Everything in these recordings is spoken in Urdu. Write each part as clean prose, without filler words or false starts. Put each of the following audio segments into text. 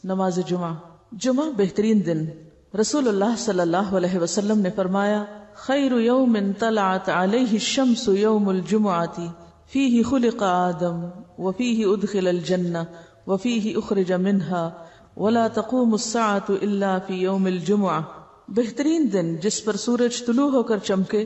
نماز جمعہ. جمعہ بہترین دن. رسول اللہ صلی اللہ علیہ وسلم نے فرمایا خیر یوم طلعت علیہ الشمس یوم الجمعۃ فیہ خلق آدم وفیہ ادخل الجنہ وفیہ اخرج منها ولا تقوم الساعة الا فی یوم الجمعہ. بہترین دن جس پر سورج طلوع ہو کر چمکے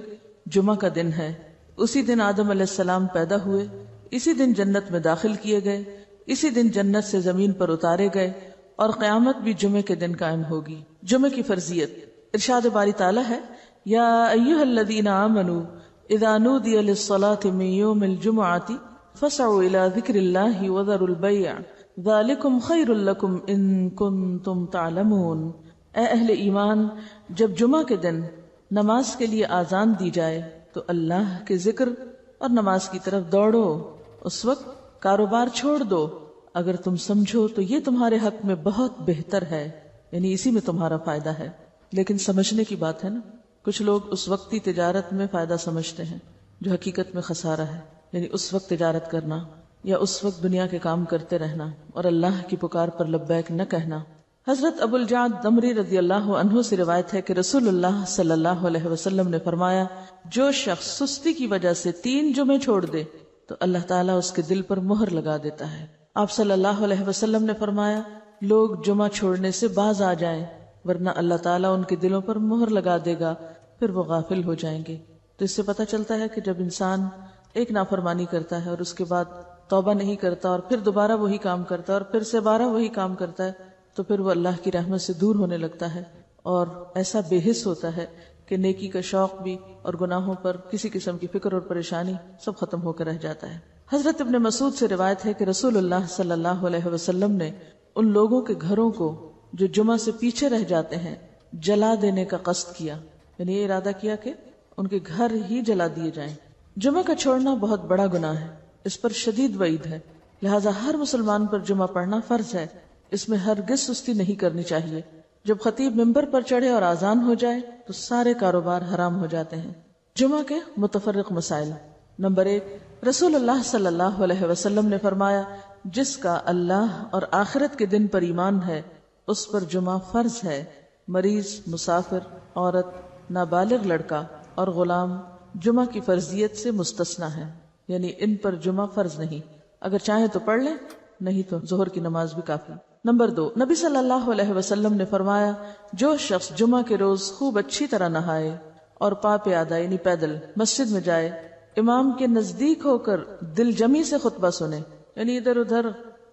جمعہ کا دن ہے. اسی دن آدم علیہ السلام پیدا ہوئے، اسی دن جنت میں داخل کیے گئے، اسی دن جنت سے زمین پر اتارے گئے، اور قیامت بھی جمعے کے دن قائم ہوگی. جمعے کی فرضیت. ارشاد باری تعالیٰ ہے یا ایھا الذین آمنوا اذا نودی للصلاة من یوم الجمعۃ فاسعوا الی ذکر اللہ وذروا البیع ذالکم خیر لکم ان کنتم تعلمون. اے اہل ایمان، جب جمعہ کے دن نماز کے لیے آذان دی جائے تو اللہ کے ذکر اور نماز کی طرف دوڑو. اس وقت کاروبار چھوڑ دو، اگر تم سمجھو تو یہ تمہارے حق میں بہت بہتر ہے، یعنی اسی میں تمہارا فائدہ ہے. لیکن سمجھنے کی بات ہے نا، کچھ لوگ اس وقتی تجارت میں فائدہ سمجھتے ہیں جو حقیقت میں خسارہ ہے. یعنی اس وقت تجارت کرنا یا اس وقت دنیا کے کام کرتے رہنا اور اللہ کی پکار پر لبیک نہ کہنا. حضرت ابو الجعد دمری رضی اللہ عنہ سے روایت ہے کہ رسول اللہ صلی اللہ علیہ وسلم نے فرمایا جو شخص سستی کی وجہ سے 3 جمعے چھوڑ دے تو اللہ تعالیٰ اس کے دل پر مہر لگا دیتا ہے. آپ صلی اللہ علیہ وسلم نے فرمایا لوگ جمعہ چھوڑنے سے باز آ جائیں ورنہ اللہ تعالیٰ ان کے دلوں پر مہر لگا دے گا، پھر وہ غافل ہو جائیں گے. تو اس سے پتہ چلتا ہے کہ جب انسان ایک نافرمانی کرتا ہے اور اس کے بعد توبہ نہیں کرتا اور پھر دوبارہ وہی کام کرتا ہے اور پھر سے 12 وہی کام کرتا ہے تو پھر وہ اللہ کی رحمت سے دور ہونے لگتا ہے اور ایسا بے حس ہوتا ہے کہ نیکی کا شوق بھی اور گناہوں پر کسی قسم کی فکر اور پریشانی سب ختم ہو کر رہ جاتا ہے. حضرت ابن مسعود سے روایت ہے کہ رسول اللہ صلی اللہ علیہ وسلم نے ان لوگوں کے گھروں کو جو جمعہ سے پیچھے رہ جاتے ہیں جلا دینے کا قصد کیا، یعنی یہ ارادہ کیا کہ ان کے گھر ہی جلا دیے جائیں. جمعہ کا چھوڑنا بہت بڑا گناہ ہے، اس پر شدید وعید ہے، لہذا ہر مسلمان پر جمعہ پڑھنا فرض ہے. اس میں ہرگز سستی نہیں کرنی چاہیے. جب خطیب ممبر پر چڑھے اور آذان ہو جائے تو سارے کاروبار حرام ہو جاتے ہیں. جمعہ کے متفرق مسائل. نمبر 1، رسول اللہ صلی اللہ علیہ وسلم نے فرمایا جس کا اللہ اور آخرت کے دن پر ایمان ہے اس پر جمعہ فرض ہے. مریض، مسافر، عورت، نابالغ لڑکا اور غلام جمعہ کی فرضیت سے مستثنی ہے، یعنی ان پر جمعہ فرض نہیں، اگر چاہیں تو پڑھ لیں، نہیں تو ظہر کی نماز بھی کافی. نمبر 2، نبی صلی اللہ علیہ وسلم نے فرمایا جو شخص جمعہ کے روز خوب اچھی طرح نہائے اور پا پیادہ یعنی پیدل مسجد میں جائے، امام کے نزدیک ہو کر دل جمی سے خطبہ سنے، یعنی ادھر ادھر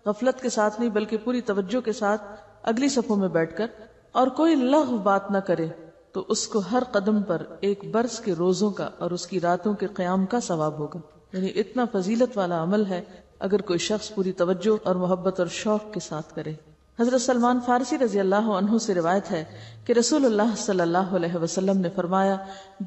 غفلت کے ساتھ نہیں بلکہ پوری توجہ کے ساتھ اگلی صفوں میں بیٹھ کر، اور کوئی لغو بات نہ کرے تو اس کو ہر قدم پر 1 برس کے روزوں کا اور اس کی راتوں کے قیام کا ثواب ہوگا. یعنی اتنا فضیلت والا عمل ہے اگر کوئی شخص پوری توجہ اور محبت اور شوق کے ساتھ کرے. حضرت سلمان فارسی رضی اللہ عنہ سے روایت ہے کہ رسول اللہ صلی اللہ علیہ وسلم نے فرمایا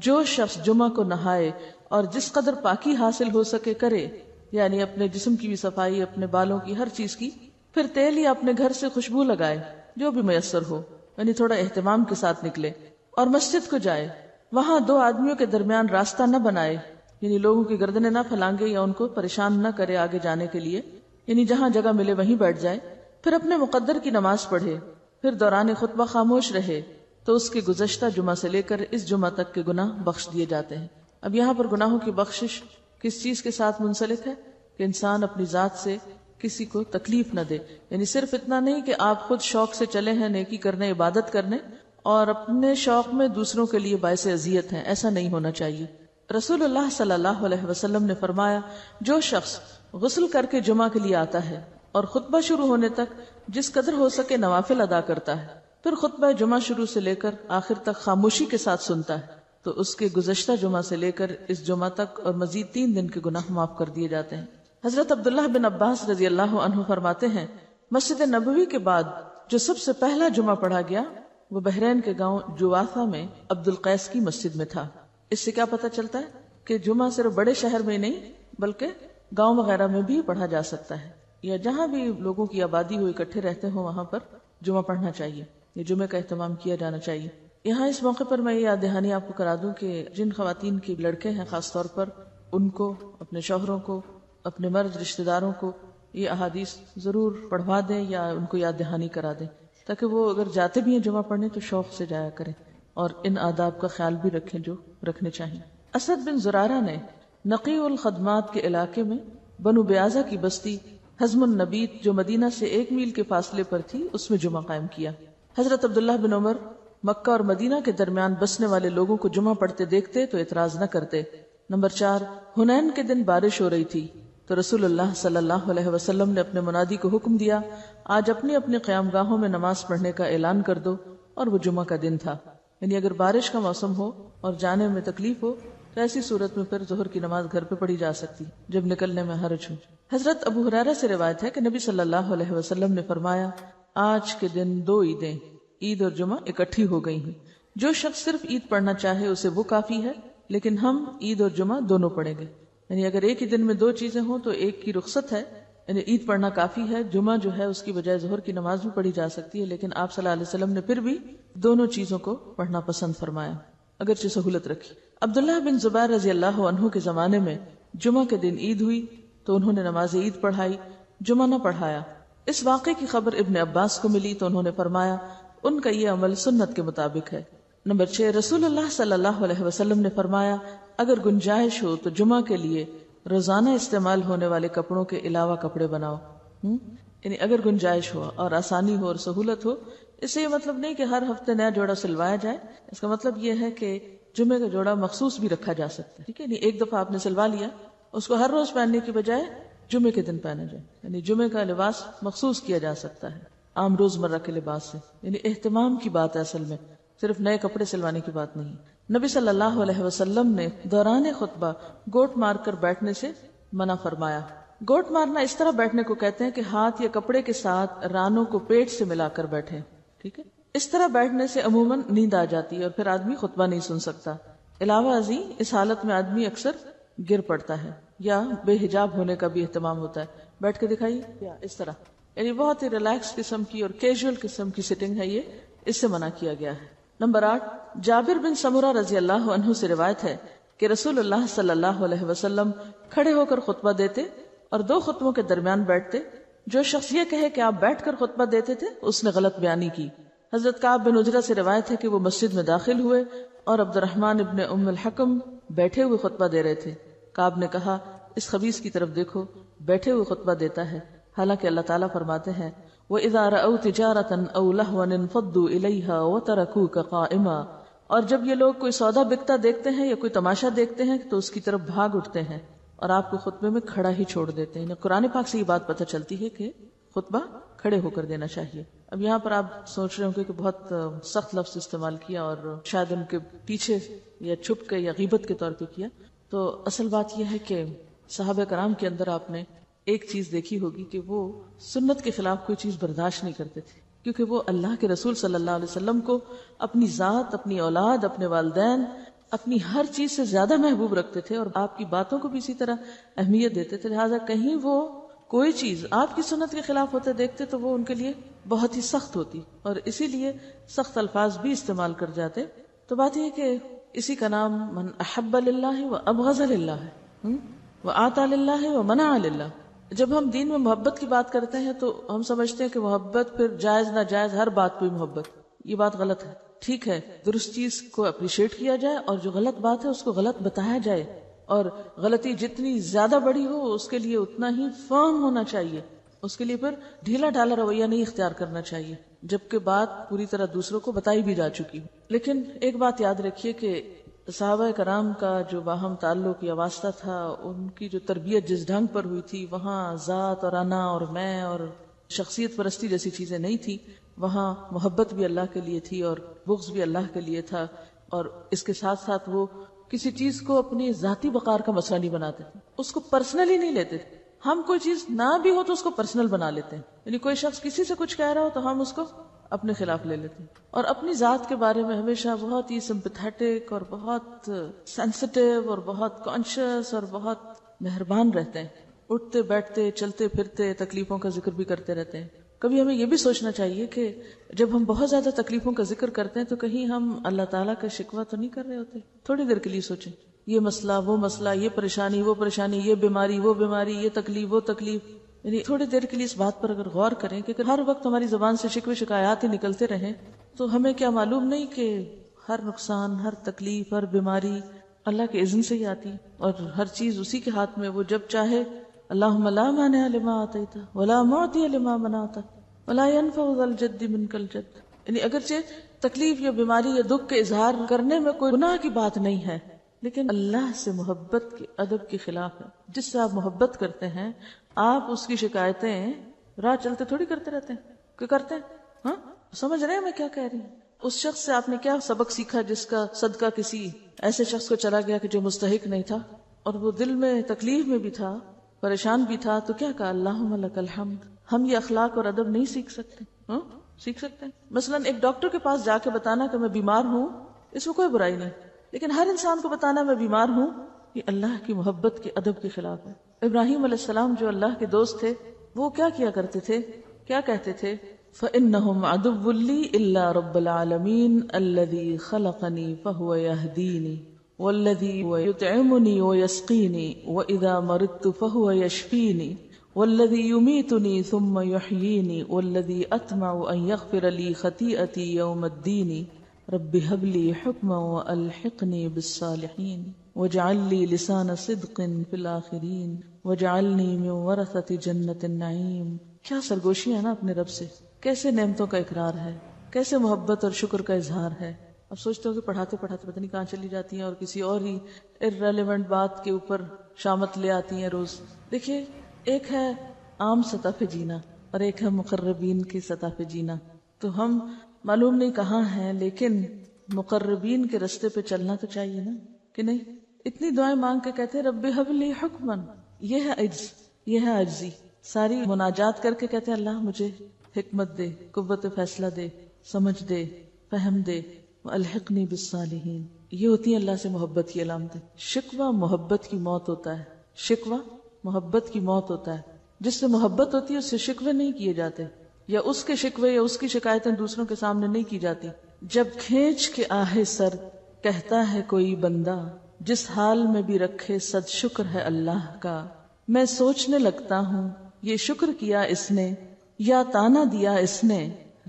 جو شخص جمعہ کو نہائے اور جس قدر پاکی حاصل ہو سکے کرے، یعنی اپنے جسم کی بھی صفائی، اپنے بالوں کی، ہر چیز کی، پھر تیل یا اپنے گھر سے خوشبو لگائے جو بھی میسر ہو، یعنی تھوڑا اہتمام کے ساتھ نکلے، اور مسجد کو جائے، وہاں 2 آدمیوں کے درمیان راستہ نہ بنائے، یعنی لوگوں کی گردنیں نہ پھلانگے یا ان کو پریشان نہ کرے آگے جانے کے لیے، یعنی جہاں جگہ ملے وہیں بیٹھ جائے، پھر اپنے مقدر کی نماز پڑھے، پھر دوران خطبہ خاموش رہے، تو اس کے گزشتہ جمعہ سے لے کر اس جمعہ تک کے گناہ بخش دیے جاتے ہیں. اب یہاں پر گناہوں کی بخشش کس چیز کے ساتھ منسلک ہے کہ انسان اپنی ذات سے کسی کو تکلیف نہ دے، یعنی صرف اتنا نہیں کہ آپ خود شوق سے چلے ہیں نیکی کرنے، عبادت کرنے، اور اپنے شوق میں دوسروں کے لیے باعث اذیت ہیں، ایسا نہیں ہونا چاہیے. رسول اللہ صلی اللہ علیہ وسلم نے فرمایا جو شخص غسل کر کے جمعہ کے لیے آتا ہے اور خطبہ شروع ہونے تک جس قدر ہو سکے نوافل ادا کرتا ہے، پھر خطبہ جمعہ شروع سے لے کر آخر تک خاموشی کے ساتھ سنتا ہے، تو اس کے گزشتہ جمعہ سے لے کر اس جمعہ تک اور مزید 3 دن کے گناہ معاف کر دیے جاتے ہیں. حضرت عبداللہ بن عباس رضی اللہ عنہ فرماتے ہیں مسجد نبوی کے بعد جو سب سے پہلا جمعہ پڑھا گیا وہ بحرین کے گاؤں جوافہ میں عبد القیس کی مسجد میں تھا. اس سے کیا پتہ چلتا ہے کہ جمعہ صرف بڑے شہر میں نہیں بلکہ گاؤں وغیرہ میں بھی پڑھا جا سکتا ہے، یا جہاں بھی لوگوں کی آبادی ہو، اکٹھے رہتے ہوں، وہاں پر جمعہ پڑھنا چاہیے، یہ جمعے کا اہتمام کیا جانا چاہیے. یہاں اس موقع پر میں یہ یاد دہانی آپ کو کرا دوں کہ جن خواتین کے لڑکے ہیں خاص طور پر ان کو، اپنے شوہروں کو، اپنے مرد رشتہ داروں کو یہ احادیث ضرور پڑھوا دیں یا ان کو یاد دہانی کرا دیں، تاکہ وہ اگر جاتے بھی ہیں جمعہ پڑھنے تو شوق سے جایا کریں اور ان آداب کا خیال بھی رکھیں جو رکھنے چاہیے۔ اسد بن زرارہ نے نقی الخدمات کے علاقے میں بنو بیازہ کی بستی حزم النبیت جو مدینہ سے 1 میل کے فاصلے پر تھی اس میں جمعہ قائم کیا۔ حضرت عبداللہ بن عمر مکہ اور مدینہ کے درمیان بسنے والے لوگوں کو جمعہ پڑھتے دیکھتے تو اعتراض نہ کرتے۔ نمبر 4، حنین کے دن بارش ہو رہی تھی تو رسول اللہ صلی اللہ علیہ وسلم نے اپنے منادی کو حکم دیا، آج اپنی اپنی قیام گاہوں میں نماز پڑھنے کا اعلان کر دو، اور وہ جمعہ کا دن تھا۔ یعنی اگر بارش کا موسم ہو اور جانے میں تکلیف ہو تو ایسی صورت میں پھر ظہر کی نماز گھر پہ پڑھی جا سکتی جب نکلنے میں حرج ہو۔ حضرت ابو ہریرہ سے روایت ہے کہ نبی صلی اللہ علیہ وسلم نے فرمایا، آج کے دن 2 عیدیں عید اور جمعہ اکٹھی ہو گئی ہیں، جو شخص صرف عید پڑھنا چاہے اسے وہ کافی ہے، لیکن ہم عید اور جمعہ دونوں پڑھیں گے۔ یعنی اگر ایک ہی دن میں 2 چیزیں ہوں تو ایک کی رخصت ہے، یعنی عید پڑھنا کافی ہے، جمعہ جو ہے اس کی بجائے ظہر کی نماز بھی پڑھی جا سکتی ہے، لیکن آپ صلی اللہ علیہ وسلم نے پھر بھی دونوں چیزوں کو پڑھنا پسند فرمایا اگرچہ سہولت رکھی۔ عبداللہ بن زبیر رضی اللہ عنہ کے زمانے میں جمعہ کے دن عید ہوئی تو انہوں نے نماز عید پڑھائی، جمعہ نہ پڑھایا۔ اس واقعے کی خبر ابن عباس کو ملی تو انہوں نے فرمایا ان کا یہ عمل سنت کے مطابق ہے۔ نمبر 6، رسول اللہ صلی اللہ علیہ وسلم نے فرمایا، اگر گنجائش ہو تو جمعہ کے لیے روزانہ استعمال ہونے والے کپڑوں کے علاوہ کپڑے بناؤ۔ یعنی اگر گنجائش ہو اور آسانی ہو اور سہولت ہو، اس سے یہ مطلب نہیں کہ ہر ہفتے نیا جوڑا سلوایا جائے، اس کا مطلب یہ ہے کہ جمعے کا جوڑا مخصوص بھی رکھا جا سکتا ہے، ٹھیک ہے، ایک دفعہ آپ نے سلوا لیا، اس کو ہر روز پہننے کی بجائے جمعے کے دن پہنا جائے، یعنی جمعے کا لباس مخصوص کیا جا سکتا ہے عام روزمرہ کے لباس سے۔ یعنی اہتمام کی بات ہے اصل میں، صرف نئے کپڑے سلوانے کی بات نہیں۔ نبی صلی اللہ علیہ وسلم نے دوران خطبہ گوٹ مار کر بیٹھنے سے منع فرمایا۔ گوٹ مارنا اس طرح بیٹھنے کو کہتے ہیں کہ ہاتھ یا کپڑے کے ساتھ رانوں کو پیٹ سے ملا کر بیٹھے، ٹھیک ہے۔ اس طرح بیٹھنے سے عموماً نیند آ جاتی ہے اور پھر آدمی خطبہ نہیں سن سکتا۔ علاوہ ازیں اس حالت میں آدمی اکثر گر پڑتا ہے یا بے حجاب ہونے کا بھی اہتمام ہوتا ہے۔ بیٹھ کے دکھائیے یا اس طرح، یعنی بہت ہی ریلیکس قسم کی اور کیجول قسم کی سٹنگ ہے، یہ اس سے منع کیا گیا ہے۔ نمبر 8، جابر بن سمرہ رضی اللہ عنہ سے روایت ہے کہ رسول اللہ صلی اللہ علیہ وسلم کھڑے ہو کر خطبہ دیتے اور 2 خطبوں کے درمیان بیٹھتے۔ جو شخص یہ کہے کہ آپ بیٹھ کر خطبہ دیتے تھے اس نے غلط بیانی کی۔ حضرت کعب بن عجرہ سے روایت ہے کہ وہ مسجد میں داخل ہوئے اور عبد الرحمن ابن ام الحکم بیٹھے ہوئے خطبہ دے رہے تھے۔ کعب نے کہا، اس خبیث کی طرف دیکھو، بیٹھے ہوئے خطبہ دیتا ہے، حالانکہ اللہ تعالیٰ فرماتے ہیں وَإِذَا رَأَوْا تِجَارَةً أَوْ لَهْوًا انفضوا إِلَيْهَا وَتَرَكُوكَ قَائِمًا، اور جب یہ لوگ کوئی سودا بکتا دیکھتے ہیں یا کوئی تماشا دیکھتے ہیں تو اس کی طرف بھاگ اٹھتے ہیں اور آپ کو خطبے میں کھڑا ہی چھوڑ دیتے ہیں۔ قرآن پاک سے یہ بات پتہ چلتی ہے کہ خطبہ کھڑے ہو کر دینا چاہیے۔ اب یہاں پر آپ سوچ رہے ہوں کہ بہت سخت لفظ استعمال کیا اور شاید ان کے پیچھے یا چھپ کے یا غیبت کے طور پہ کیا، تو اصل بات یہ ہے کہ صحابہ کرام کے اندر آپ نے ایک چیز دیکھی ہوگی کہ وہ سنت کے خلاف کوئی چیز برداشت نہیں کرتے تھے، کیونکہ وہ اللہ کے رسول صلی اللہ علیہ وسلم کو اپنی ذات، اپنی اولاد، اپنے والدین، اپنی ہر چیز سے زیادہ محبوب رکھتے تھے اور آپ کی باتوں کو بھی اسی طرح اہمیت دیتے تھے۔ لہٰذا کہیں وہ کوئی چیز آپ کی سنت کے خلاف ہوتے دیکھتے تو وہ ان کے لیے بہت ہی سخت ہوتی اور اسی لیے سخت الفاظ بھی استعمال کر جاتے۔ تو بات یہ کہ اسی کا نام من احب للہ و ابغض للہ ہے، وآتى للہ و منع للہ۔ جب ہم دین میں محبت کی بات کرتے ہیں تو ہم سمجھتے ہیں کہ محبت پھر جائز ناجائز ہر بات پہ محبت، یہ بات غلط ہے۔ ٹھیک ہے، درست چیز کو اپریشیٹ کیا جائے اور جو غلط بات ہے اس کو غلط بتایا جائے، اور غلطی جتنی زیادہ بڑی ہو اس کے لیے اتنا ہی فرم ہونا چاہیے، اس کے لیے پھر ڈھیلا ڈھالا رویہ نہیں اختیار کرنا چاہیے، جبکہ بات پوری طرح دوسروں کو بتائی بھی جا چکی ہو۔ لیکن ایک بات یاد رکھیے کہ صحابہ کرام کا جو باہم تعلق یا واسطہ تھا، ان کی جو تربیت جس ڈھنگ پر ہوئی تھی، وہاں ذات اور انا اور میں اور شخصیت پرستی جیسی چیزیں نہیں تھی، وہاں محبت بھی اللہ کے لیے تھی اور بغض بھی اللہ کے لیے تھا، اور اس کے ساتھ ساتھ وہ کسی چیز کو اپنی ذاتی وقار کا مسئلہ نہیں بناتے تھے، اس کو پرسنلی نہیں لیتے تھے۔ ہم کوئی چیز نہ بھی ہو تو اس کو پرسنل بنا لیتے ہیں، یعنی کوئی شخص کسی سے کچھ کہہ رہا ہو تو ہم اس کو اپنے خلاف لے لیتے ہیں، اور اپنی ذات کے بارے میں ہمیشہ بہت ہی سمپیتھیٹک اور بہت سینسٹیو اور بہت کانشیس اور بہت مہربان رہتے ہیں، اٹھتے بیٹھتے چلتے پھرتے تکلیفوں کا ذکر بھی کرتے رہتے ہیں۔ کبھی ہمیں یہ بھی سوچنا چاہیے کہ جب ہم بہت زیادہ تکلیفوں کا ذکر کرتے ہیں تو کہیں ہم اللہ تعالیٰ کا شکوہ تو نہیں کر رہے ہوتے؟ تھوڑی دیر کے لیے سوچیں، یہ مسئلہ وہ مسئلہ، یہ پریشانی وہ پریشانی، یہ بیماری وہ بیماری، یہ تکلیف وہ تکلیف، یعنی تھوڑی دیر کے لیے اس بات پر اگر غور کریں کہ اگر ہر وقت ہماری زبان سے شکوے شکایات ہی نکلتے رہیں تو ہمیں کیا معلوم نہیں کہ ہر نقصان، ہر تکلیف، ہر بیماری اللہ کے اذن سے ہی آتی اور ہر چیز اسی کے ہاتھ میں، وہ جب چاہے اللہم لا مانع لما اعطیت ولا معطی لما منعت ولا ينفع ذا الجد منک الجد. یعنی اگرچہ تکلیف یا بیماری یا دکھ کے اظہار کرنے میں کوئی گناہ کی بات نہیں ہے، لیکن اللہ سے محبت کے ادب کے خلاف ہے. جس سے آپ محبت کرتے ہیں آپ اس کی شکایتیں راہ چلتے تھوڑی کرتے رہتے ہیں کہ کرتے ہیں. ہاں سمجھ رہے ہیں میں کیا کہہ رہی ہوں؟ اس شخص سے آپ نے کیا سبق سیکھا جس کا صدقہ کسی ایسے شخص کو چلا گیا کہ جو مستحق نہیں تھا اور وہ دل میں تکلیف میں بھی تھا، پریشان بھی تھا، تو کیا کہا اللہم لک الحمد. ہم یہ اخلاق اور ادب نہیں سیکھ سکتے؟ ہاں سیکھ سکتے ہیں. مثلا ایک ڈاکٹر کے پاس جا کے بتانا کہ میں بیمار ہوں، اس میں کوئی برائی نہیں، لیکن ہر انسان کو بتانا میں بیمار ہوں یہ اللہ کی محبت کے ادب کے خلاف ہے. ابراہیم علیہ السلام جو اللہ کے دوست تھے وہ کیا کیا کرتے تھے؟ کیا کہتے تھے؟ فَإِنَّهُمْ عَدُوٌّ لِّي إِلَّا رَبَّ الْعَالَمِينَ الَّذِي خَلَقَنِي فَهُوَ يَهْدِينِ وَالَّذِي هُوَ يُطْعِمُنِي وَيَسْقِينِ وَإِذَا مَرِضْتُ فَهُوَ يَشْفِينِ وَالَّذِي يُمِيتُنِي ثُمَّ يُحْيِينِ وَالَّذِي أَطْمَعُ أَن يَغْفِرَ لِي خَطِيئَتِي يَوْمَ الدِّينِ رَبِّ هَبْ لِي حُكْمًا وَأَلْحِقْنِي بِالصَّالِحِينَ وَاجْعَل لِّي لِسَانَ صِدْقٍ فِي الْآخِرِينَ وَاجْعَلْنِي مِن وَرَثَةِ جَنَّةِ النَّعِيمِ. کیا سرگوشی ہے نا اپنے رب سے، کیسے نعمتوں کا اقرار ہے، کیسے محبت اور شکر کا اظہار ہے. اب سوچتے ہو کہ پڑھاتے پڑھاتے پتہ نہیں کہاں چلی جاتی ہیں اور کسی اور ہی irrelevant بات کے اوپر شامت لے آتی ہیں روز. دیکھیے ایک ہے عام سطح پہ جینا اور ایک ہے مقربین کی سطح پہ جینا. تو ہم معلوم نہیں کہاں ہیں، لیکن مقربین کے رستے پہ چلنا تو چاہیے نا، کہ نہیں؟ اتنی دعائیں مانگ کے کہتے رب ہب لی حکمن، یہ ہے عجز، یہ ہے عجزی. ساری مناجات کر کے کہتے ہیں اللہ مجھے حکمت دے، قوت فیصلہ دے، سمجھ دے، فہم دے، والحقنی بالصالحین. یہ ہوتی ہے اللہ سے محبت کی علامتیں. شکوہ محبت کی موت ہوتا ہے، شکوہ محبت کی موت ہوتا ہے. جس سے محبت ہوتی ہے اس سے شکوے نہیں کیے جاتے، یا اس کے شکوے یا اس کی شکایتیں دوسروں کے سامنے نہیں کی جاتی. جب کھینچ کے آہے سر کہتا ہے کوئی بندہ، جس حال میں بھی رکھے صد شکر ہے اللہ کا، میں سوچنے لگتا ہوں یہ شکر کیا اس نے یا تانا دیا اس نے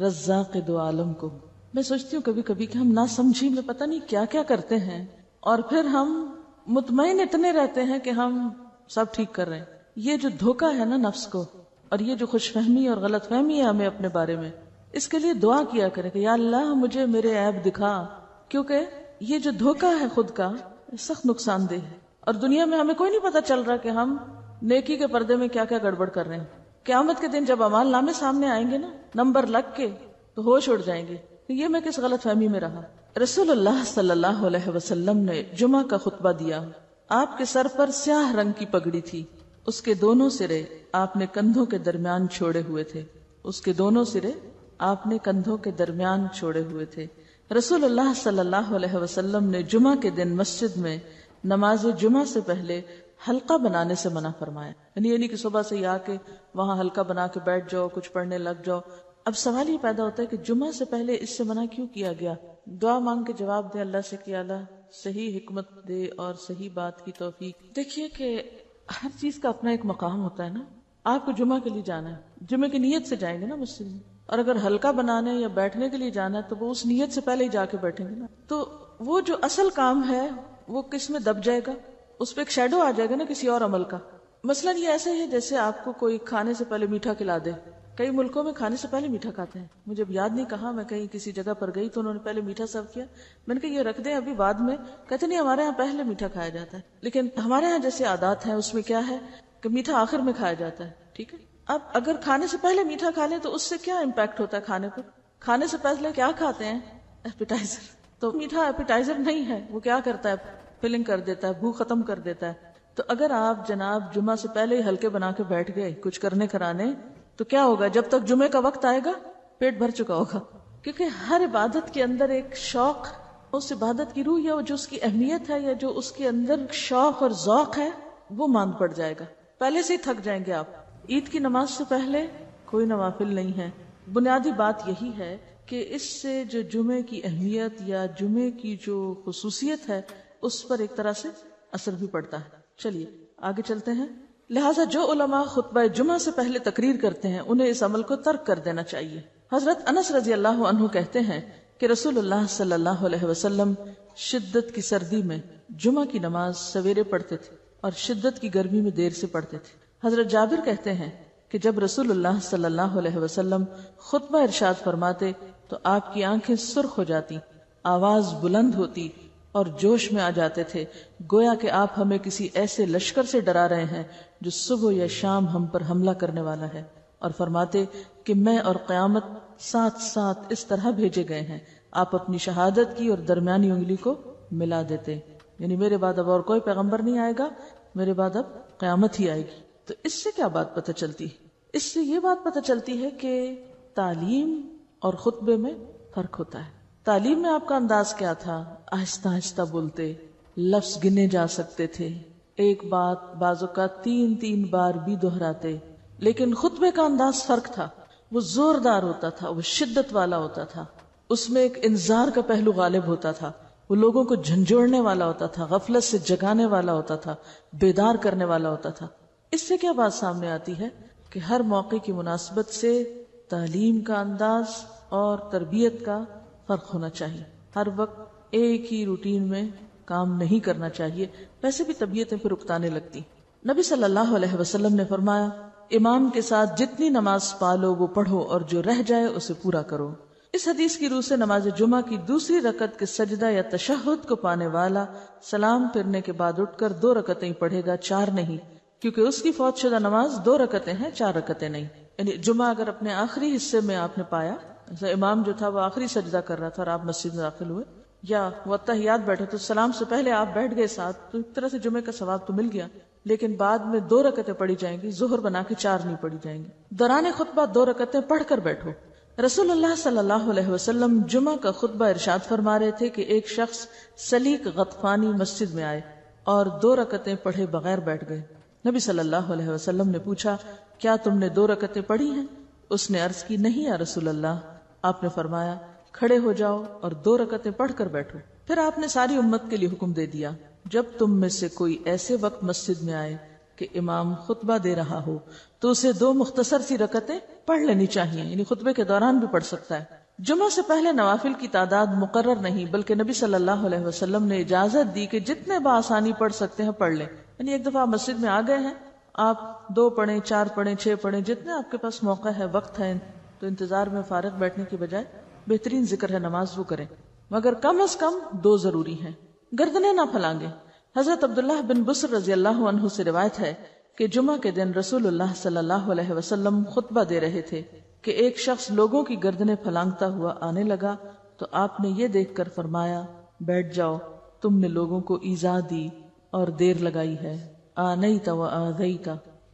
رزاق دو عالم کو. میں سوچتی ہوں کبھی کبھی کہ ہم نہ سمجھی میں پتہ نہیں کیا کیا کرتے ہیں اور پھر ہم مطمئن اتنے رہتے ہیں کہ ہم سب ٹھیک کر رہے ہیں. یہ جو دھوکہ ہے نا نفس کو، اور یہ جو خوش فہمی اور غلط فہمی ہے ہمیں اپنے بارے میں، اس کے لیے دعا کیا کریں کہ یا اللہ مجھے میرے عیب دکھا، کیونکہ یہ جو دھوکہ ہے خود کا سخت نقصان دہ ہے. اور دنیا میں ہمیں کوئی نہیں پتا چل رہا کہ ہم نیکی کے پردے میں کیا کیا گڑبڑ کر رہے ہیں. قیامت کے دن جب اعمال نامے سامنے آئیں گے نا نمبر لگ کے، تو ہوش اڑ جائیں گے کہ یہ میں کس غلط فہمی میں رہا. رسول اللہ صلی اللہ علیہ وسلم نے جمعہ کا خطبہ دیا. آپ کے سر پر سیاہ رنگ کی پگڑی تھی، اس کے دونوں سرے آپ نے کندھوں کے درمیان چھوڑے ہوئے تھے، اس کے دونوں سرے آپ نے کندھوں کے درمیان چھوڑے ہوئے تھے. رسول اللہ صلی اللہ علیہ وسلم نے جمعہ کے دن مسجد میں نماز جمعہ سے پہلے حلقہ بنانے سے منع فرمایا. یعنی نہیں کہ صبح سے آ کے وہاں حلقہ بنا کے بیٹھ جاؤ، کچھ پڑھنے لگ جاؤ. اب سوال یہ پیدا ہوتا ہے کہ جمعہ سے پہلے اس سے منع کیوں کیا گیا؟ دعا مانگ کے جواب دے اللہ سے کہ اللہ صحیح حکمت دے اور صحیح بات کی توفیق. دیکھیے کہ ہر چیز کا اپنا ایک مقام ہوتا ہے نا. آپ کو جمعہ کے لیے جانا ہے، جمعہ کی نیت سے جائیں گے نا مسجد میں، اور اگر حلقہ بنانے یا بیٹھنے کے لیے جانا ہے تو وہ اس نیت سے پہلے ہی جا کے بیٹھیں گے نا. تو وہ جو اصل کام ہے وہ کس میں دب جائے گا؟ اس پہ ایک شیڈو آ جائے گا نا کسی اور عمل کا. مثلا یہ ایسے ہی ہے جیسے آپ کو کوئی کھانے سے پہلے میٹھا کھلا دے. کئی ملکوں میں کھانے سے پہلے میٹھا کھاتے ہیں. مجھے یاد نہیں کہاں، میں کہیں کسی جگہ پر گئی تو انہوں نے پہلے میٹھا سرو کیا. میں نے کہا یہ رکھ دیں ابھی بعد میں. کہتے نہیں ہمارے یہاں پہلے میٹھا کھایا جاتا ہے. لیکن ہمارے یہاں جیسے عادات ہیں اس میں کیا ہے کہ میٹھا آخر میں کھایا جاتا ہے. ٹھیک ہے، اب اگر کھانے سے پہلے میٹھا کھا لیں تو اس سے کیا امپیکٹ ہوتا ہے کھانے پر؟ کھانے سے پہلے کیا کھاتے ہیں؟ ایپیٹائزر. تو میٹھا ایپیٹائزر نہیں ہے، وہ کیا کرتا ہے؟ فلنگ کر دیتا ہے، بھوک ختم کر دیتا ہے. تو اگر آپ جناب جمعہ سے پہلے ہی ہلکے بنا کے بیٹھ گئے کچھ کرنے کرانے تو کیا ہوگا؟ جب تک جمعے کا وقت آئے گا پیٹ بھر چکا ہوگا. کیونکہ ہر عبادت کے اندر ایک شوق، اس عبادت کی روح یا جو اس کی اہمیت ہے یا جو اس کے اندر شوق اور ذوق ہے وہ ماند پڑ جائے گا. پہلے سے ہی تھک جائیں گے آپ. عید کی نماز سے پہلے کوئی نوافل نہیں ہے. بنیادی بات یہی ہے کہ اس سے جو جمعے کی اہمیت یا جمعے کی جو خصوصیت ہے اس پر ایک طرح سے اثر بھی پڑتا ہے. چلیے آگے چلتے ہیں. لہٰذا جو علماء خطبہ جمعہ سے پہلے تقریر کرتے ہیں انہیں اس عمل کو ترک کر دینا چاہیے۔ حضرت انس رضی اللہ عنہ کہتے ہیں کہ رسول اللہ صلی اللہ علیہ وسلم شدت کی سردی میں جمعہ کی نماز سویرے پڑھتے تھے اور شدت کی گرمی میں دیر سے پڑھتے تھے۔ حضرت جابر کہتے ہیں کہ جب رسول اللہ صلی اللہ علیہ وسلم خطبہ ارشاد فرماتے تو آپ کی آنکھیں سرخ ہو جاتی، آواز بلند ہوتی اور جوش میں آ جاتے تھے، گویا کہ آپ ہمیں کسی ایسے لشکر سے ڈرا رہے ہیں جو صبح یا شام ہم پر حملہ کرنے والا ہے، اور فرماتے کہ میں اور قیامت ساتھ ساتھ اس طرح بھیجے گئے ہیں۔ آپ اپنی شہادت کی اور درمیانی انگلی کو ملا دیتے، یعنی میرے بعد اب اور کوئی پیغمبر نہیں آئے گا، میرے بعد اب قیامت ہی آئے گی۔ تو اس سے کیا بات پتہ چلتی ہے؟ اس سے یہ بات پتہ چلتی ہے کہ تعلیم اور خطبے میں فرق ہوتا ہے۔ تعلیم میں آپ کا انداز کیا تھا؟ آہستہ آہستہ بولتے، لفظ گنے جا سکتے تھے، ایک بات بعض اوقات 3 بار بھی دہراتے، لیکن خطبے کا انداز فرق تھا، وہ زوردار ہوتا تھا، وہ شدت والا ہوتا تھا، اس میں ایک انذار کا پہلو غالب ہوتا تھا، وہ لوگوں کو جھنجھوڑنے والا ہوتا تھا، غفلت سے جگانے والا ہوتا تھا، بیدار کرنے والا ہوتا تھا۔ اس سے کیا بات سامنے آتی ہے کہ ہر موقع کی مناسبت سے تعلیم کا انداز اور تربیت کا فرق ہونا چاہیے، ہر وقت ایک ہی روٹین میں کام نہیں کرنا چاہیے، ویسے بھی طبیعتیں پھر اکتانے لگتی۔ نبی صلی اللہ علیہ وسلم نے فرمایا، امام کے ساتھ جتنی نماز پالو وہ پڑھو اور جو رہ جائے اسے پورا کرو۔ اس حدیث کی روح سے نماز جمعہ کی دوسری رکعت کے سجدہ یا تشہد کو پانے والا سلام پھرنے کے بعد اٹھ کر 2 رکعتیں پڑھے گا، 4 نہیں، کیونکہ اس کی فوت شدہ نماز 2 رکعتیں ہیں، 4 رکعتیں نہیں۔ یعنی جمعہ اگر اپنے آخری حصے میں آپ نے پایا، جیسے امام جو تھا وہ آخری سجدہ کر رہا تھا اور آپ مسجد میں داخل ہوئے، یا وہ اتحیات بیٹھے تو سلام سے پہلے آپ بیٹھ گئے ساتھ، تو ایک طرح سے جمعے کا ثواب تو مل گیا، لیکن بعد میں 2 رکعتیں پڑھی جائیں گی، ظہر بنا کے 4 نہیں پڑھی جائیں گی۔ دوران خطبہ 2 رکعتیں پڑھ کر بیٹھو۔ رسول اللہ صلی اللہ علیہ وسلم جمعہ کا خطبہ ارشاد فرما رہے تھے کہ ایک شخص سلیق غطفانی مسجد میں آئے اور 2 رکعتیں پڑھے بغیر بیٹھ گئے۔ نبی صلی اللہ علیہ وسلم نے پوچھا، کیا تم نے 2 رکعتیں پڑھی ہیں؟ اس نے عرض کی، نہیں یا رسول اللہ۔ آپ نے فرمایا، کھڑے ہو جاؤ اور 2 رکعتیں پڑھ کر بیٹھو۔ پھر آپ نے ساری امت کے لیے حکم دے دیا، جب تم میں سے کوئی ایسے وقت مسجد میں آئے کہ امام خطبہ دے رہا ہو تو اسے 2 مختصر سی رکعتیں پڑھ لینی چاہیے، یعنی خطبے کے دوران بھی پڑھ سکتا ہے۔ جمعہ سے پہلے نوافل کی تعداد مقرر نہیں، بلکہ نبی صلی اللہ علیہ وسلم نے اجازت دی کہ جتنے بآسانی پڑھ سکتے ہیں پڑھ لیں۔ یعنی ایک دفعہ آپ مسجد میں آ گئے ہیں، آپ 2 پڑھیں، 4 پڑھیں، 6 پڑھیں، جتنے آپ کے پاس موقع ہے، وقت ہے، تو انتظار میں فارغ بیٹھنے کی بجائے بہترین ذکر ہے نماز وہ کریں، مگر کم از کم 2 ضروری ہیں۔ گردنیں نہ پھلانگیں۔ حضرت عبداللہ بن بسر رضی اللہ عنہ سے روایت ہے کہ جمعہ کے دن رسول اللہ صلی اللہ علیہ وسلم خطبہ دے رہے تھے کہ ایک شخص لوگوں کی گردنیں پھلانگتا ہوا آنے لگا، تو آپ نے یہ دیکھ کر فرمایا، بیٹھ جاؤ، تم نے لوگوں کو ایذا دی اور دیر لگائی ہے۔ آنیت و آذیت،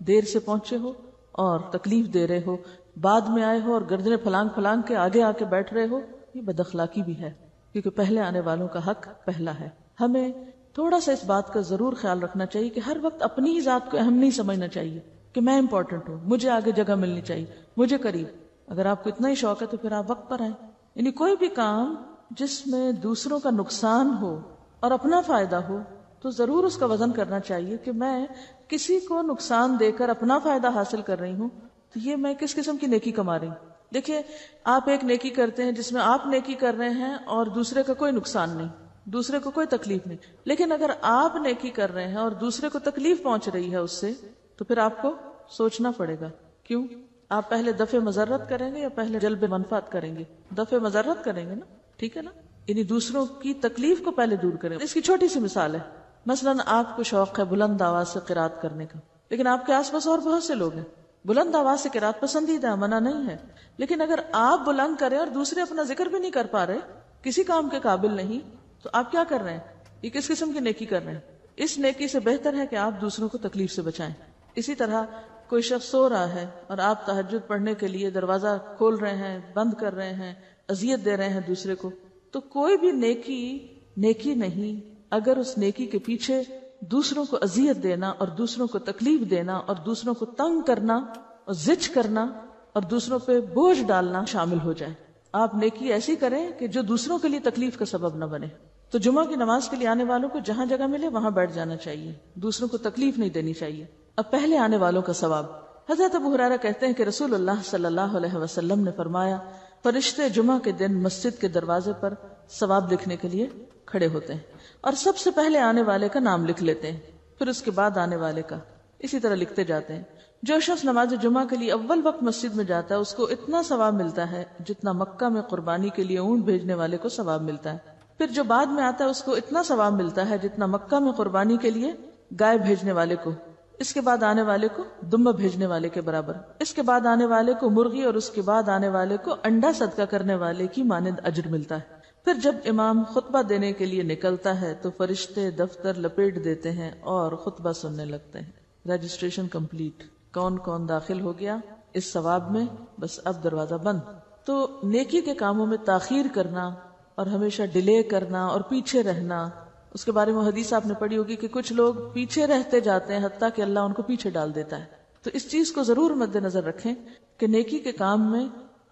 دیر سے پہنچے ہو اور تکلیف دے رہے ہو، بعد میں آئے ہو اور گردنیں پھلانگ پھلانگ کے آگے آ کے بیٹھ رہے ہو، یہ بد اخلاقی بھی ہے، کیونکہ پہلے آنے والوں کا حق پہلا ہے۔ ہمیں تھوڑا سا اس بات کا ضرور خیال رکھنا چاہیے کہ ہر وقت اپنی ہی ذات کو اہم نہیں سمجھنا چاہیے کہ میں امپورٹنٹ ہوں، مجھے آگے جگہ ملنی چاہیے، مجھے قریب۔ اگر آپ کو اتنا ہی شوق ہے تو پھر آپ وقت پر آئیں۔ یعنی کوئی بھی کام جس میں دوسروں کا نقصان ہو اور اپنا فائدہ ہو تو ضرور اس کا وزن کرنا چاہیے کہ میں کسی کو نقصان دے کر اپنا فائدہ حاصل کر رہی ہوں تو یہ میں کس قسم کی نیکی کما رہی ہوں۔ دیکھیے، آپ ایک نیکی کرتے ہیں جس میں آپ نیکی کر رہے ہیں اور دوسرے کا کوئی نقصان نہیں، دوسرے کو کوئی تکلیف نہیں، لیکن اگر آپ نیکی کر رہے ہیں اور دوسرے کو تکلیف پہنچ رہی ہے اس سے، تو پھر آپ کو سوچنا پڑے گا، کیوں؟ آپ پہلے دفع مضرت کریں گے یا پہلے جلب منفعت کریں گے؟ دفع مضرت کریں گے نا، ٹھیک ہے نا؟ یعنی دوسروں کی تکلیف کو پہلے دور کریں۔ اس کی چھوٹی سی مثال ہے، مثلا آپ کو شوق ہے بلند آواز سے قرات کرنے کا، لیکن آپ کے آس پاس اور بہت سے لوگ ہیں، بلند آواز سے قرات پسندیدہ ہے، منع نہیں ہے، لیکن اگر آپ بلند کریں اور دوسرے اپنا ذکر بھی نہیں کر پا رہے، کسی کام کے قابل نہیں، تو آپ کیا کر رہے ہیں؟ یہ کس قسم کی نیکی کر رہے ہیں؟ اس نیکی سے بہتر ہے کہ آپ دوسروں کو تکلیف سے بچائیں۔ اسی طرح کوئی شخص سو رہا ہے اور آپ تہجد پڑھنے کے لیے دروازہ کھول رہے ہیں، بند کر رہے ہیں، اذیت دے رہے ہیں دوسرے کو، تو کوئی بھی نیکی نہیں اگر اس نیکی کے پیچھے دوسروں کو اذیت دینا اور دوسروں کو تکلیف دینا اور دوسروں کو تنگ کرنا اور زچ کرنا اور دوسروں پہ بوجھ ڈالنا شامل ہو جائے۔ آپ نیکی ایسی کریں کہ جو دوسروں کے لیے تکلیف کا سبب نہ بنے۔ تو جمعہ کی نماز کے لیے آنے والوں کو جہاں جگہ ملے وہاں بیٹھ جانا چاہیے، دوسروں کو تکلیف نہیں دینی چاہیے۔ اب پہلے آنے والوں کا ثواب. حضرت ابو ہریرہ کہتے ہیں کہ رسول اللہ صلی اللہ علیہ وسلم نے فرمایا فرشتے جمعہ کے دن مسجد کے دروازے پر ثواب لکھنے کے لیے کھڑے ہوتے ہیں اور سب سے پہلے آنے والے کا نام لکھ لیتے ہیں، پھر اس کے بعد آنے والے کا، اسی طرح لکھتے جاتے ہیں. جو شخص نماز جمعہ کے لیے اول وقت مسجد میں جاتا ہے اس کو اتنا ثواب ملتا ہے جتنا مکہ میں قربانی کے لیے اونٹ بھیجنے والے کو ثواب ملتا ہے. پھر جو بعد میں آتا ہے اس کو اتنا ثواب ملتا ہے جتنا مکہ میں قربانی کے لیے گائے بھیجنے والے کو، اس کے بعد آنے والے کو دمبا بھیجنے والے کے برابر، اس کے بعد آنے والے کو مرغی، اور اس کے بعد آنے والے کو انڈا صدقہ کرنے والے کی مانند اجر ملتا ہے. پھر جب امام خطبہ دینے کے لیے نکلتا ہے تو فرشتے دفتر لپیٹ دیتے ہیں اور خطبہ سننے لگتے ہیں. رجسٹریشن کمپلیٹ، کون کون داخل ہو گیا اس ثواب میں، بس اب دروازہ بند. تو نیکی کے کاموں میں تاخیر کرنا اور ہمیشہ ڈیلے کرنا اور پیچھے رہنا، اس کے بارے میں حدیث آپ نے پڑھی ہوگی کہ کچھ لوگ پیچھے رہتے جاتے ہیں حتیٰ کہ اللہ ان کو پیچھے ڈال دیتا ہے. تو اس چیز کو ضرور مد نظر رکھیں کہ نیکی کے کام میں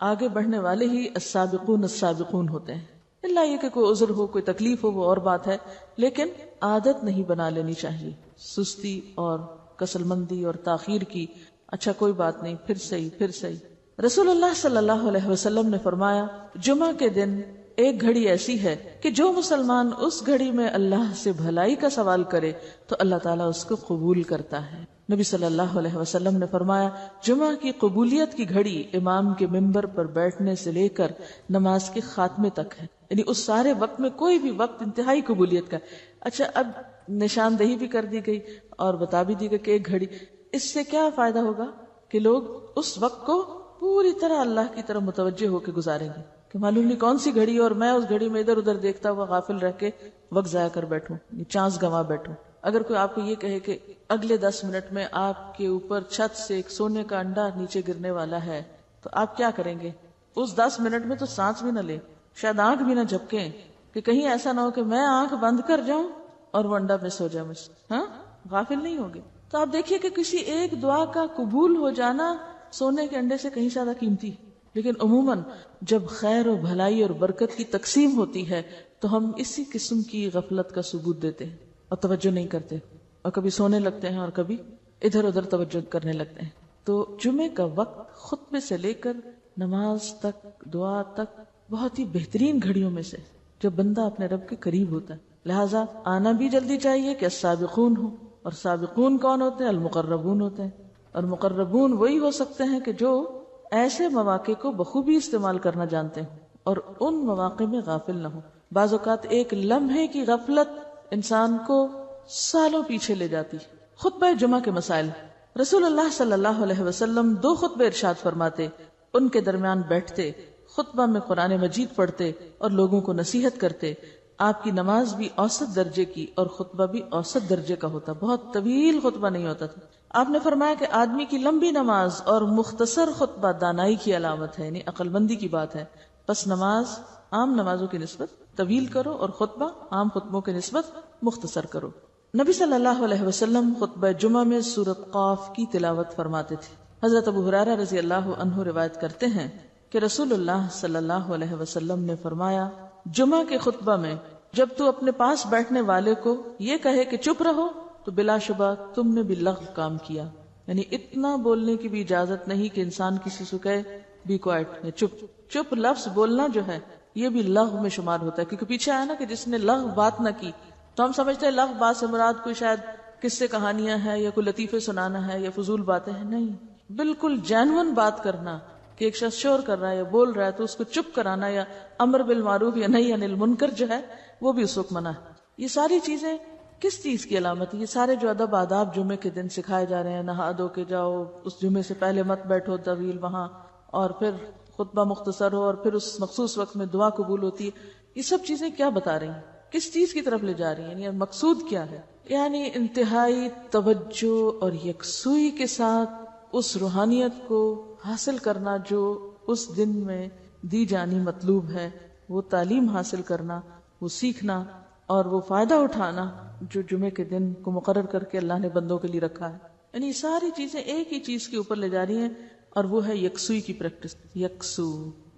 آگے بڑھنے والے ہی السابقون السابقون ہوتے ہیں. اللہ یہ کہ کوئی عذر ہو، کوئی تکلیف ہو، وہ اور بات ہے، لیکن عادت نہیں بنا لینی چاہیے سستی اور کسل مندی اور تاخیر کی. اچھا کوئی بات نہیں، پھر صحیح. رسول اللہ صلی اللہ علیہ وسلم نے فرمایا جمعہ کے دن ایک گھڑی ایسی ہے کہ جو مسلمان اس گھڑی میں اللہ سے بھلائی کا سوال کرے تو اللہ تعالیٰ اس کو قبول کرتا ہے. نبی صلی اللہ علیہ وسلم نے فرمایا جمعہ کی قبولیت کی گھڑی امام کے منبر پر بیٹھنے سے لے کر نماز کے خاتمے تک ہے، یعنی اس سارے وقت میں کوئی بھی وقت انتہائی قبولیت کا. اچھا اب نشاندہی بھی کر دی گئی اور بتا بھی دی گئی کہ ایک گھڑی، اس سے کیا فائدہ ہوگا کہ لوگ اس وقت کو پوری طرح اللہ کی طرف متوجہ ہو کے گزاریں گے کہ معلوم نہیں کون سی گھڑی اور میں اس گھڑی میں ادھر ادھر دیکھتا ہوا غافل رہ کے وقت ضائع کر بیٹھوں، چانس گنوا بیٹھوں. اگر کوئی آپ کو یہ کہے کہ اگلے 10 منٹ میں آپ کے اوپر چھت سے ایک سونے کا انڈا نیچے گرنے والا ہے تو آپ کیا کریں گے؟ اس 10 منٹ میں تو سانس بھی نہ لیں، شاید آنکھ بھی نہ جھپکیں کہ کہیں ایسا نہ ہو کہ میں آنکھ بند کر جاؤں اور وہ انڈا مس ہو جائے مجھ سے. ہاں غافل نہیں ہوگے. تو آپ دیکھیے کہ کسی ایک دعا کا قبول ہو جانا سونے کے انڈے سے کہیں زیادہ قیمتی. لیکن عموماً جب خیر و بھلائی اور برکت کی تقسیم ہوتی ہے تو ہم اسی قسم کی غفلت کا ثبوت دیتے ہیں اور توجہ نہیں کرتے، اور کبھی سونے لگتے ہیں اور کبھی ادھر ادھر توجہ کرنے لگتے ہیں. تو جمعے کا وقت خطبے سے لے کر نماز تک، دعا تک بہت ہی بہترین گھڑیوں میں سے جب بندہ اپنے رب کے قریب ہوتا ہے. لہٰذا آنا بھی جلدی چاہیے کہ السابقون ہو. اور سابقون کون ہوتے ہیں؟ المقربون ہوتے ہیں. اور مقربون وہی ہو سکتے ہیں کہ جو ایسے مواقع کو بخوبی استعمال کرنا جانتے ہیں اور ان مواقع میں غافل نہ ہو. بعض اوقات ایک لمحے کی غفلت انسان کو سالوں پیچھے لے جاتی. خطبہ جمعہ کے مسائل. رسول اللہ صلی اللہ علیہ وسلم 2 خطبے ارشاد فرماتے، ان کے درمیان بیٹھتے، خطبہ میں قرآن مجید پڑھتے اور لوگوں کو نصیحت کرتے. آپ کی نماز بھی اوسط درجے کی اور خطبہ بھی اوسط درجے کا ہوتا، بہت طویل خطبہ نہیں ہوتا تھا. آپ نے فرمایا کہ آدمی کی لمبی نماز اور مختصر خطبہ دانائی کی علامت ہے، یعنی عقل مندی کی بات ہے. بس نماز عام نمازوں کی نسبت طویل کرو اور خطبہ عام خطبوں کی نسبت مختصر کرو. نبی صلی اللہ علیہ وسلم خطبہ جمعہ میں سورۃ قاف کی تلاوت فرماتے تھے. حضرت ابو ہریرہ رضی اللہ عنہ روایت کرتے ہیں کہ رسول اللہ صلی اللہ علیہ وسلم نے فرمایا جمعہ کے خطبہ میں جب تو اپنے پاس بیٹھنے والے کو یہ کہے کہ چپ رہو تو بلا شبہ تم نے بھی لغو کام کیا. یعنی اتنا بولنے کی بھی اجازت نہیں کہ انسان کسی سے کہے بی کوائٹ یا چپ. چپ لفظ بولنا جو ہے یہ بھی لغو میں شمار ہوتا ہے، کیونکہ پیچھے آیا نا کہ جس نے لغو بات نہ کی. تو ہم سمجھتے ہیں لغو بات سے مراد کوئی شاید قصے کہانیاں ہیں یا کوئی لطیفے سنانا ہے یا فضول باتیں ہیں. نہیں، بالکل جینون بات کرنا کہ ایک شخص شور کر رہا ہے یا بول رہا ہے تو اس کو چپ کرانا، یا امر بالمعروف یا نہی عن المنکر جو ہے وہ بھی اس وقت منع ہے. یہ ساری چیزیں کس چیز کی علامت ہے؟ یہ سارے جو ادب آداب جمعے کے دن سکھائے جا رہے ہیں، نہا دھو کے جاؤ، اس جمعے سے پہلے مت بیٹھو طویل وہاں، اور پھر خطبہ مختصر ہو، اور پھر اس مخصوص وقت میں دعا قبول ہوتی ہے. یہ سب چیزیں کیا بتا رہی ہیں؟ کس چیز کی طرف لے جا رہی ہیں؟ یعنی مقصود کیا ہے؟ یعنی انتہائی توجہ اور یکسوئی کے ساتھ اس روحانیت کو حاصل کرنا جو اس دن میں دی جانی مطلوب ہے، وہ تعلیم حاصل کرنا، وہ سیکھنا اور وہ فائدہ اٹھانا جو جمعے کے دن کو مقرر کر کے اللہ نے بندوں کے لیے رکھا ہے. یعنی ساری چیزیں ایک ہی چیز کے اوپر لے جا رہی ہیں، اور وہ ہے یکسوئی کی پریکٹس. یکسو،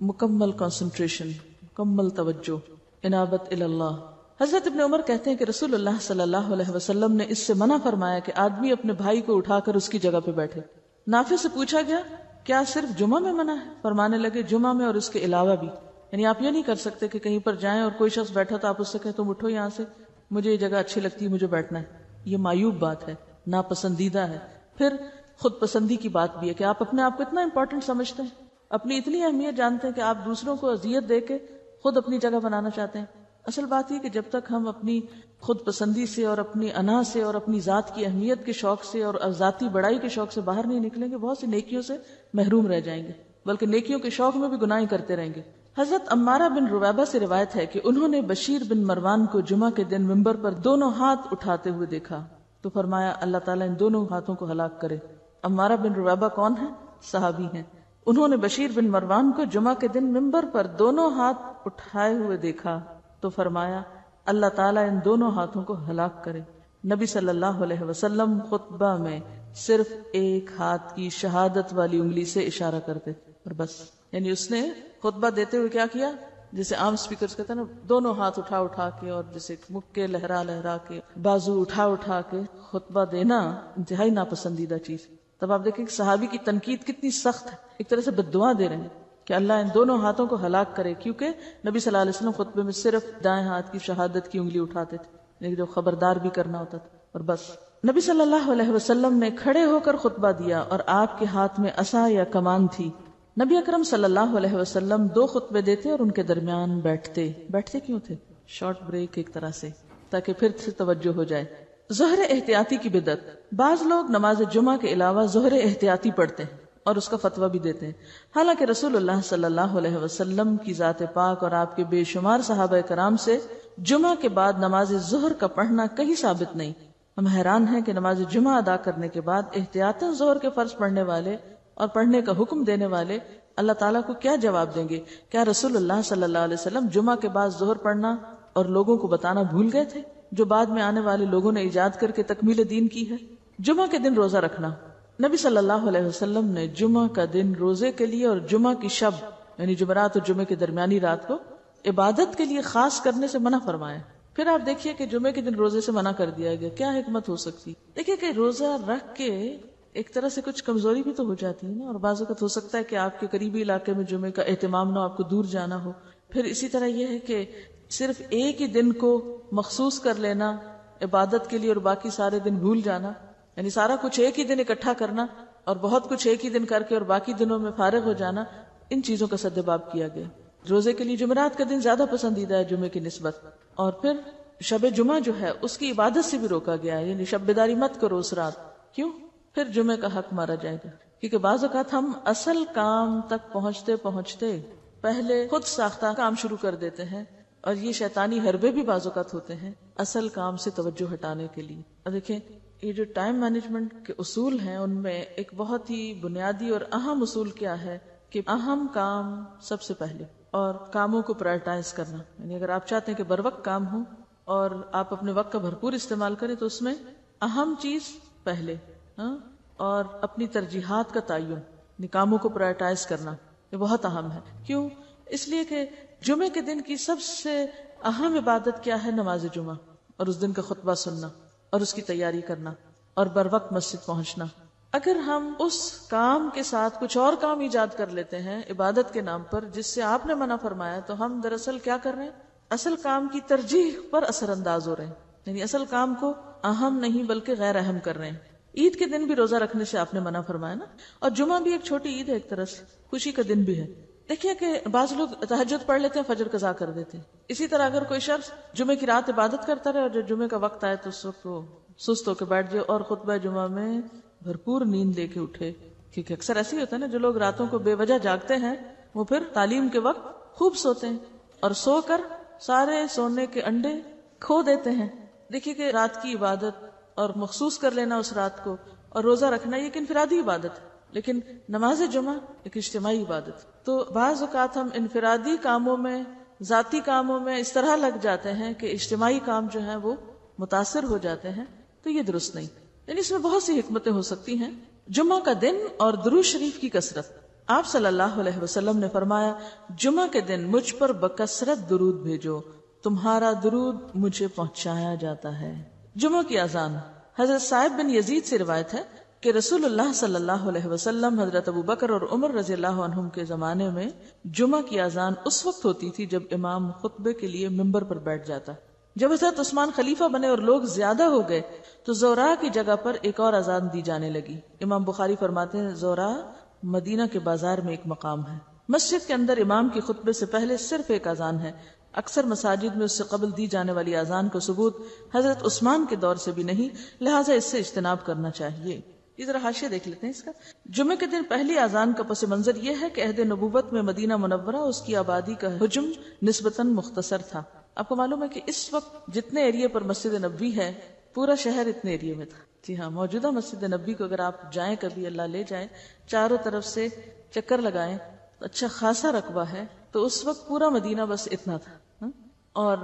مکمل کنسنٹریشن، مکمل توجہ، انابت اللہ، حضرت ابن عمر کہتے ہیں کہ رسول اللہ صلی اللہ علیہ وسلم نے اس سے منع فرمایا کہ آدمی اپنے بھائی کو اٹھا کر اس کی جگہ پہ بیٹھے. نافع سے پوچھا گیا کیا صرف جمعہ میں منع ہے؟ فرمانے لگے جمعہ میں اور اس کے علاوہ بھی. یعنی آپ یہ نہیں کر سکتے کہ کہیں پر جائیں اور کوئی شخص بیٹھا تو آپ اس سے کہیں تم اٹھو یہاں سے، مجھے یہ جگہ اچھی لگتی ہے، مجھے بیٹھنا ہے. یہ معیوب بات ہے، ناپسندیدہ ہے. پھر خود پسندی کی بات بھی ہے کہ آپ اپنے آپ کو اتنا امپورٹنٹ سمجھتے ہیں، اپنی اتنی اہمیت جانتے ہیں کہ آپ دوسروں کو اذیت دے کے خود اپنی جگہ بنانا چاہتے ہیں. اصل بات یہ کہ جب تک ہم اپنی خود پسندی سے اور اپنی انا سے اور اپنی ذات کی اہمیت کے شوق سے اور ذاتی بڑائی کے شوق سے باہر نہیں نکلیں گے، بہت سی نیکیوں سے محروم رہ جائیں گے، بلکہ نیکیوں کے شوق میں بھی گناہیں کرتے رہیں گے. حضرت عمارہ بن رویبہ سے روایت ہے کہ انہوں نے بشیر بن مروان کو جمعہ کے دن منبر پر دونوں ہاتھ اٹھاتے ہوئے دیکھا تو فرمایا اللہ تعالیٰ ان دونوں ہاتھوں کو ہلاک کرے. عمارہ بن رویبہ کون ہیں؟ صحابی ہیں. انہوں نے بشیر بن مروان کو جمعہ کے دن منبر پر دونوں ہاتھ اٹھائے ہوئے دیکھا تو فرمایا اللہ تعالیٰ ان دونوں ہاتھوں کو ہلاک کرے. نبی صلی اللہ علیہ وسلم خطبہ میں صرف ایک ہاتھ کی شہادت والی انگلی سے اشارہ کرتے اور بس. یعنی اس نے خطبہ دیتے ہوئے کیا کیا؟ جیسے عام سپیکرز کہتے ہیں نا، دونوں ہاتھ اٹھا اٹھا کے اور جیسے مکے لہرا لہرا کے بازو اٹھا اٹھا کے خطبہ دینا انتہائی ناپسندیدہ چیز. تب آپ دیکھیں کہ صحابی کی تنقید کتنی سخت ہے، ایک طرح سے بددعا دے رہے ہیں کہ اللہ ان دونوں ہاتھوں کو ہلاک کرے، کیونکہ نبی صلی اللہ علیہ وسلم خطبے میں صرف دائیں ہاتھ کی شہادت کی انگلی اٹھاتے تھے، لیکن جو خبردار بھی کرنا ہوتا تھا اور بس. نبی صلی اللہ علیہ وسلم نے کھڑے ہو کر خطبہ دیا اور آپ کے ہاتھ میں عصا یا کمان تھی. نبی اکرم صلی اللہ علیہ وسلم 2 خطبے دیتے اور ان کے درمیان بیٹھتے کیوں تھے؟ شارٹ بریک ایک طرح سے، تاکہ پھر سے توجہ ہو جائے. ظہر احتیاطی کی بدعت. بعض لوگ نماز جمعہ کے علاوہ ظہر احتیاطی پڑھتے ہیں اور اس کا فتویٰ بھی دیتے ہیں، حالانکہ رسول اللہ صلی اللہ علیہ وسلم کی ذات پاک اور آپ کے بے شمار صحابہ کرام سے جمعہ کے بعد نماز ظہر کا پڑھنا کہیں ثابت نہیں. ہم حیران ہیں کہ نماز جمعہ ادا کرنے کے بعد احتیاطاً ظہر کے فرض پڑھنے والے اور پڑھنے کا حکم دینے والے اللہ تعالیٰ کو کیا جواب دیں گے؟ کیا رسول اللہ صلی اللہ علیہ وسلم جمعہ کے بعد ظہر پڑھنا اور لوگوں کو بتانا بھول گئے تھے، جو بعد میں آنے والے لوگوں نے ایجاد کر کے تکمیل دین کی ہے؟ جمعہ کے دن روزہ رکھنا. نبی صلی اللہ علیہ وسلم نے جمعہ کا دن روزے کے لیے اور جمعہ کی شب یعنی جمعرات اور جمعے کے درمیانی رات کو عبادت کے لیے خاص کرنے سے منع فرمایا. پھر آپ دیکھیے کہ جمعے کے دن روزے سے منع کر دیا گیا، کیا حکمت ہو سکتی؟ دیکھیے کہ روزہ رکھ کے ایک طرح سے کچھ کمزوری بھی تو ہو جاتی ہے نا، اور بعض اوقات ہو سکتا ہے کہ آپ کے قریبی علاقے میں جمعے کا اہتمام نہ ہو، آپ کو دور جانا ہو. پھر اسی طرح یہ ہے کہ صرف ایک ہی دن کو مخصوص کر لینا عبادت کے لیے اور باقی سارے دن بھول جانا، یعنی سارا کچھ ایک ہی دن اکٹھا کرنا اور بہت کچھ ایک ہی دن کر کے اور باقی دنوں میں فارغ ہو جانا، ان چیزوں کا سدباب کیا گیا. روزے کے لیے جمعرات کا دن زیادہ پسندیدہ ہے جمعے کی نسبت. اور پھر شب جمعہ جو ہے اس کی عبادت سے بھی روکا گیا ہے، یعنی شب بیداری مت کرو اس رات. کیوں؟ پھر جمعے کا حق مارا جائے گا. کیونکہ بعض اوقات ہم اصل کام تک پہنچتے پہنچتے پہلے خود ساختہ کام شروع کر دیتے ہیں، اور یہ شیطانی حربے بھی بعض اوقات ہوتے ہیں اصل کام سے توجہ ہٹانے کے لیے. اور دیکھیں یہ جو ٹائم مینجمنٹ کے اصول ہیں ان میں ایک بہت ہی بنیادی اور اہم اصول کیا ہے کہ اہم کام سب سے پہلے، اور کاموں کو پرائرٹائز کرنا. یعنی اگر آپ چاہتے ہیں کہ بر وقت کام ہو اور آپ اپنے وقت کا بھرپور استعمال کریں تو اس میں اہم چیز پہلے، اور اپنی ترجیحات کا تعین، کاموں کو پرائرٹائز کرنا یہ بہت اہم ہے. کیوں؟ اس لیے کہ جمعے کے دن کی سب سے اہم عبادت کیا ہے؟ نماز جمعہ، اور اس دن کا خطبہ سننا اور اس کی تیاری کرنا اور بر وقت مسجد پہنچنا. اگر ہم اس کام کے ساتھ کچھ اور کام ایجاد کر لیتے ہیں عبادت کے نام پر جس سے آپ نے منع فرمایا، تو ہم دراصل کیا کر رہے ہیں؟ اصل کام کی ترجیح پر اثر انداز ہو رہے ہیں، یعنی اصل کام کو اہم نہیں بلکہ غیر اہم کر رہے ہیں. عید کے دن بھی روزہ رکھنے سے آپ نے منع فرمایا نا، اور جمعہ بھی ایک چھوٹی عید ہے، ایک طرح سے خوشی کا دن بھی ہے. دیکھیے کہ بعض لوگ تہجد پڑھ لیتے ہیں، فجر قضا کر دیتے ہیں. اسی طرح اگر کوئی شخص جمعے کی رات عبادت کرتا رہے اور جب جمعے کا وقت آئے تو اس وقت وہ سست ہو کے بیٹھ جائے اور خطبہ جمعہ میں بھرپور نیند لے کے اٹھے. کیونکہ اکثر ایسے ہی ہوتا ہے نا، جو لوگ راتوں کو بے وجہ جاگتے ہیں وہ پھر تعلیم کے وقت خوب سوتے ہیں اور سو کر سارے سونے کے انڈے کھو دیتے ہیں. دیکھیے کہ رات کی عبادت اور مخصوص کر لینا اس رات کو اور روزہ رکھنا یہ ایک انفرادی عبادت ہے، لیکن نماز جمعہ ایک اجتماعی عبادت. تو بعض اوقات ہم انفرادی کاموں میں، ذاتی کاموں میں اس طرح لگ جاتے ہیں کہ اجتماعی کام جو ہیں وہ متاثر ہو جاتے ہیں، تو یہ درست نہیں. یعنی اس میں بہت سی حکمتیں ہو سکتی ہیں. جمعہ کا دن اور درود شریف کی کثرت. آپ صلی اللہ علیہ وسلم نے فرمایا، جمعہ کے دن مجھ پر بکثرت درود بھیجو تمہارا درود مجھے پہنچایا جاتا ہے۔ جمعہ کی اذان حضرت صائب بن یزید سے روایت ہے کہ رسول اللہ صلی اللہ علیہ وسلم، حضرت ابوبکر اور عمر رضی اللہ عنہم کے زمانے میں جمعہ کی اذان اس وقت ہوتی تھی جب امام خطبے کے لیے ممبر پر بیٹھ جاتا۔ جب حضرت عثمان خلیفہ بنے اور لوگ زیادہ ہو گئے تو زورا کی جگہ پر ایک اور اذان دی جانے لگی۔ امام بخاری فرماتے ہیں زورا مدینہ کے بازار میں ایک مقام ہے۔ مسجد کے اندر امام کی خطبے سے پہلے صرف ایک اذان ہے۔ اکثر مساجد میں اس سے قبل دی جانے والی اذان کو ثبوت حضرت عثمان کے دور سے بھی نہیں، لہٰذا اس سے اجتناب کرنا چاہیے۔ یہ ذرا حاشیہ دیکھ لیتے ہیں اس کا۔ جمعے کے دن پہلی اذان کا پس منظر یہ ہے کہ عہد نبوت میں مدینہ منورہ اس کی آبادی کا حجم نسبتاً مختصر تھا۔ آپ کو معلوم ہے کہ اس وقت جتنے ایریے پر مسجد نبوی ہے پورا شہر اتنے ایریے میں تھا۔ جی ہاں، موجودہ مسجد نبوی کو اگر آپ جائیں کبھی، اللہ لے جائیں، چاروں طرف سے چکر لگائیں، اچھا خاصا رقبہ ہے، تو اس وقت پورا مدینہ بس اتنا تھا، اور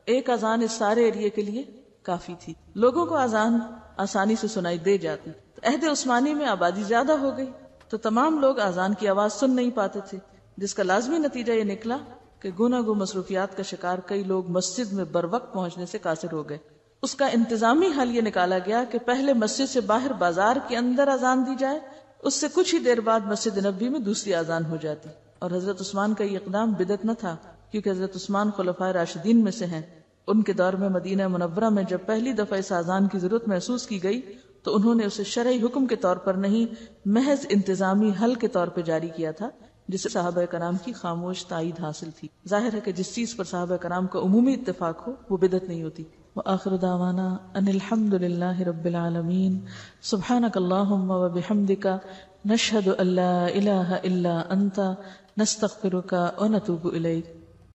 ایک اذان اس سارے ایریے کے لیے کافی تھی۔ لوگوں کو اذان آسانی سے سنائی دے جاتی۔ عہد عثمانی میں آبادی زیادہ ہو گئی تو تمام لوگ اذان کی آواز سن نہیں پاتے تھے، جس کا لازمی نتیجہ یہ نکلا کہ گوناگو مصروفیات کا شکار کئی لوگ مسجد میں بروقت پہنچنے سے قاصر ہو گئے۔ اس کا انتظامی حل یہ نکالا گیا کہ پہلے مسجد سے باہر بازار کے اندر اذان دی جائے، اس سے کچھ ہی دیر بعد مسجد نبوی میں دوسری اذان ہو جاتی۔ اور حضرت عثمان کا یہ اقدام بدعت نہ تھا، کیونکہ حضرت عثمان خلفائے راشدین میں سے ہیں۔ ان کے دور میں مدینہ منورہ میں جب پہلی دفعہ اس اذان کی ضرورت محسوس کی گئی تو انہوں نے اسے شرعی حکم کے طور پر نہیں، محض انتظامی حل کے طور پہ جاری کیا تھا، جس سے صحابہ کرام کی خاموش تائید حاصل تھی۔ ظاہر ہے کہ جس چیز پر صحابہ کرام کا عمومی اتفاق ہو وہ بدعت نہیں ہوتی۔ وآخر دعوانا ان الحمد للہ رب العالمین، سبحانک اللہم وبحمدک، نشہد ان لا الہ الا انت، نستغفرک ونتوب الیک۔